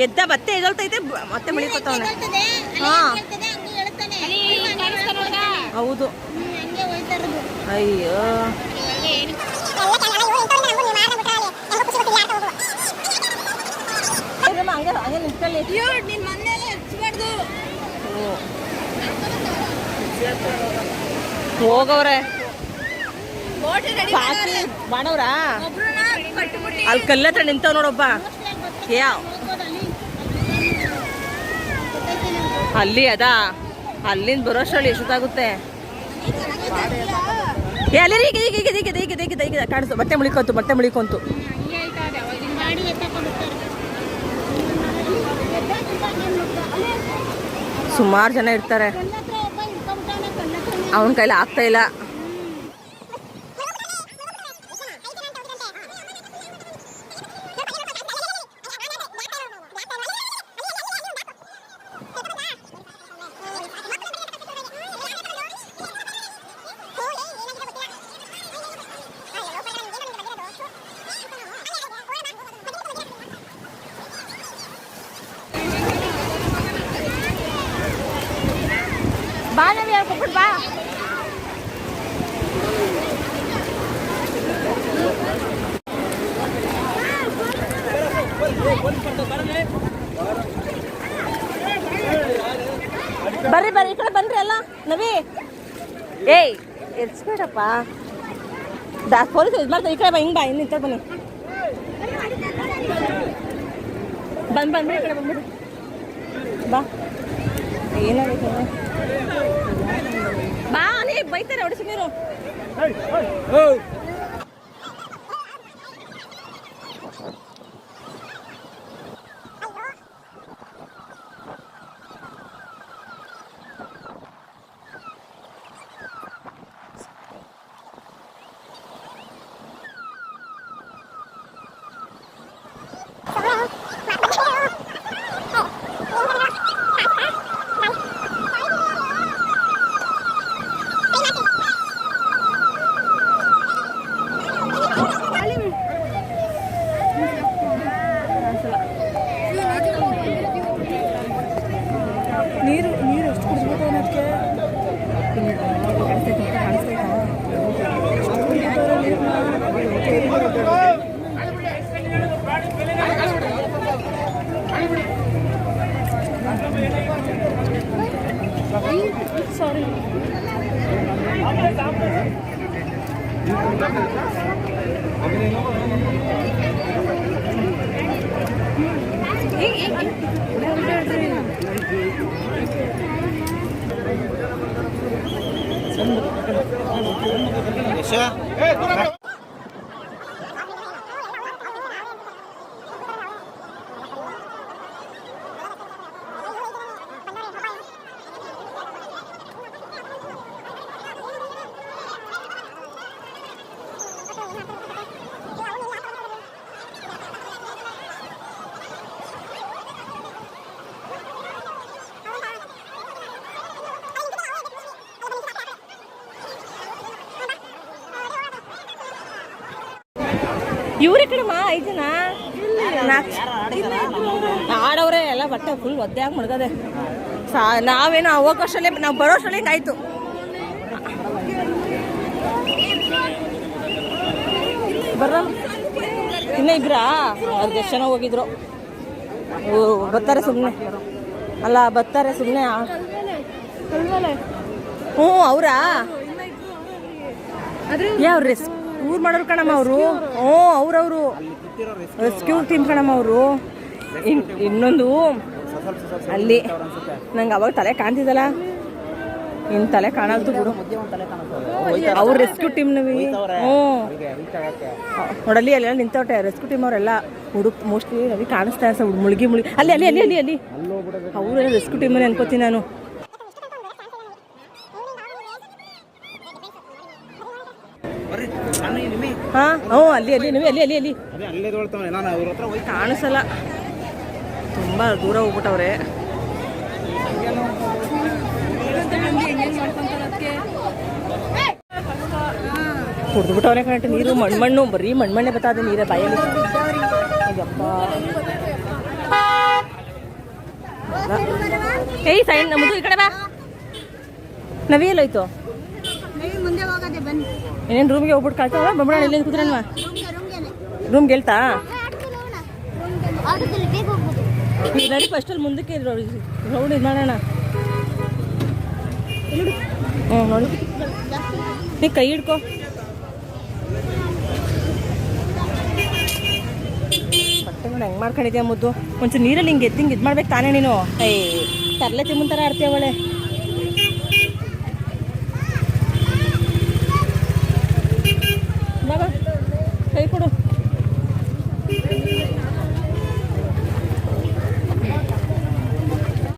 ಎದ್ದ ಮತ್ತೆ ಎಗಳ್ತೈತೆ ಮತ್ತೆ ಮಳಿಕೋತಾವನೆ. ಹಾ ಹೌದು. ಅಯ್ಯೋ ಹಂಗೆ ಹಂಗೆ ನಿಂತ್ಕೊಳ್ಳಿ. ಹೋಗವ್ರೆ ಮಾಡವ್ರ ಅಲ್ಲಿ ಕಲ್ಲತ್ರ ನಿಂತವ್ ನೋಡೊಬ್ಬ. ಯಾವ ಅಲ್ಲಿ ಅದಾ ಅಲ್ಲಿಂದ ಬರೋಷ್ಟರಲ್ಲಿ ಎಷ್ಟೊತ್ತಾಗುತ್ತೆ. ಅಲ್ಲಿ ಈಗ ಕಾಣಿಸ್ತು ಬಟ್ಟೆ ಮುಳಿಕೊಂತು. ಸುಮಾರು ಜನ ಇರ್ತಾರೆ. ಅವನ ಕೈಲಿ ಆಗ್ತಾ ಇಲ್ಲ. ಬಾ ನವಿ ಹೇಳ್ಕೊಬಿಟ್ಟು ಬಾ. ಬರ್ರಿ ಈ ಕಡೆ ಬನ್ರಿ ಅಲ್ಲ ನವಿ. ಏಯ್ ಎರ್ಸ್ಬೇಡಪ್ಪ ಪೊಲೀಸ್ ಇದು ಮಾಡ್ತಾರೆ. ಈ ಕಡೆ ಬಾ, ಹಿಂಗೆ ಬಾ, ಇನ್ನು ಈ ಕಡೆ ಬನ್ನಿ. ಬಂದ್ಬಿಡಿ ಈ ಕಡೆ ಬಂದ್ಬಿಡಿ ಬಾ. ಏನಾಗೈತೆ ಬಾ, ನೀ ಬೈತಾರೆ ಹೊಡಿಸಿ ನೀರು. ನೀರು ಎಷ್ಟು ಕುಡಿಸ್ಬೇಕು ಅನ್ನೋದಕ್ಕೆ ಸಾರಿ. ಇವ್ರ ಕಡೆಮ್ಮ 5 ಜನ ಆಡವ್ರೆ ಎಲ್ಲ. ಬಟ್ಟೆ ಫುಲ್ ಒದ್ದೆ ಆಗಿ ಮಡ್ಗದೆ. ನಾವೇನೋ ಹೋಗೋಷ್ಟಲ್ಲೇ ನಾವು ಬರೋಷ್ಟಲ್ಲೇ ಹಿಂಗಾಯ್ತು. ಬರ್ರ ಇನ್ನ ಇಬ್ರಾ? ಅವ್ರಿಗೆ ಎಷ್ಟು ಜನ ಹೋಗಿದ್ರು. ಬರ್ತಾರೆ ಸುಮ್ಮನೆ ಅಲ್ಲ, ಬರ್ತಾರೆ ಸುಮ್ಮನೆ. ಹ್ಞೂ ಅವರಾ ಯಾವ ಊರು ಮಾಡೋರು ಕಣಮ್ಮ ಅವರು. ಅವ್ರವರು ರೆಸ್ಕ್ಯೂ ಟೀಮ್ ಕಣಮ್ಮ ಅವರು. ಇನ್ನೊಂದು ಅಲ್ಲಿ ನಂಗೆ ಅವಾಗ ತಲೆ ಕಾಣ್ತಿದ್ದಲ್ಲ, ಇನ್ನು ತಲೆ ಕಾಣಲ್ತು ಬಿಡು. ಅವ್ರು ರೆಸ್ಕ್ಯೂ ಟೀಮ್ ನವಿ. ನೋಡಲ್ಲಿ ಅಲ್ಲೆಲ್ಲ ನಿಂತವಟೆ ರೆಸ್ಕ್ಯೂ ಟೀಮ್ ಅವರೆಲ್ಲ. ಮೋಸ್ಟ್ಲಿ ನವಿ ಕಾಣಿಸ್ತಾ ಮುಳುಗಿ ಅಲ್ಲಿ ಅಲ್ಲಿ ಅಲ್ಲಿ ಅಲ್ಲಿ ಅಲ್ಲಿ ಅವರೆಲ್ಲ ರೆಸ್ಕ್ಯೂ ಟೀಮಲ್ಲಿ ಅನ್ಕೋತೀನಿ ನಾನು. ಹಾ ಅಲ್ಲಿ ಅಲ್ಲಿ ನೀವೇ ಅಲ್ಲಿ ಅಲ್ಲಿ ಅಲ್ಲಿ ಕಾಣಿಸಲ್ಲ. ತುಂಬ ದೂರ ಹೋಗ್ಬಿಟ್ಟವ್ರೆ. ಕುಡ್ದುಬಿಟ್ಟವ್ರೆ ಕಣೆ ನೀರು. ಮಣ್ಣು ಬರೀ ಮಣ್ಣೆ ಬತ್ತಾದೆ ನೀರೇ ಬಾಯಲ್ಲಿ. ಅಯ್ಯಪ್ಪ ಏಯ್ ಸೈನ್ ನಮ್ಮದು ಈ ಕಡೆ ಬಾ. ನವಿ ಎಲ್ಲೋಯ್ತು? ಮುಂದೆ ಹೋಗದೆ ಬನ್ನಿ. ಏನೇನು ರೂಮ್ಗೆ ಹೋಗ್ಬಿಟ್ಟು ಕಳ್ತಾವ ಬೊಮ್ಮಣ ಎಲ್ಲಿಂದ ಕೂತ್ರಣವಾ? ರೂಮ್ಗೆ ಹೇಳ್ತಾ ಈಗ ನಡಿ ಫಸ್ಟಲ್ಲಿ ಮುಂದಕ್ಕೆ ರೌಡ್ ಇದು ಮಾಡೋಣ. ನೋಡಿ ನೀ ಕೈ ಹಿಡ್ಕೊ. ಬಟ್ಟೆ ಮಾಡಿ ಹೆಂಗೆ ಮಾಡ್ಕೊಂಡಿದ್ಯಾ ಮುದ್ದು? ಒಂಚೂರು ನೀರಲ್ಲಿ ಹಿಂಗೆ ಎದ್ದು ಹಿಂಗೆ ಇದು ಮಾಡ್ಬೇಕು ತಾನೇ ನೀನು. ಏಯ್ ತರಲೆ ತಿಮ್ಮನ್ ಥರ ಆಡ್ತೀಯ ಅವಳೆ.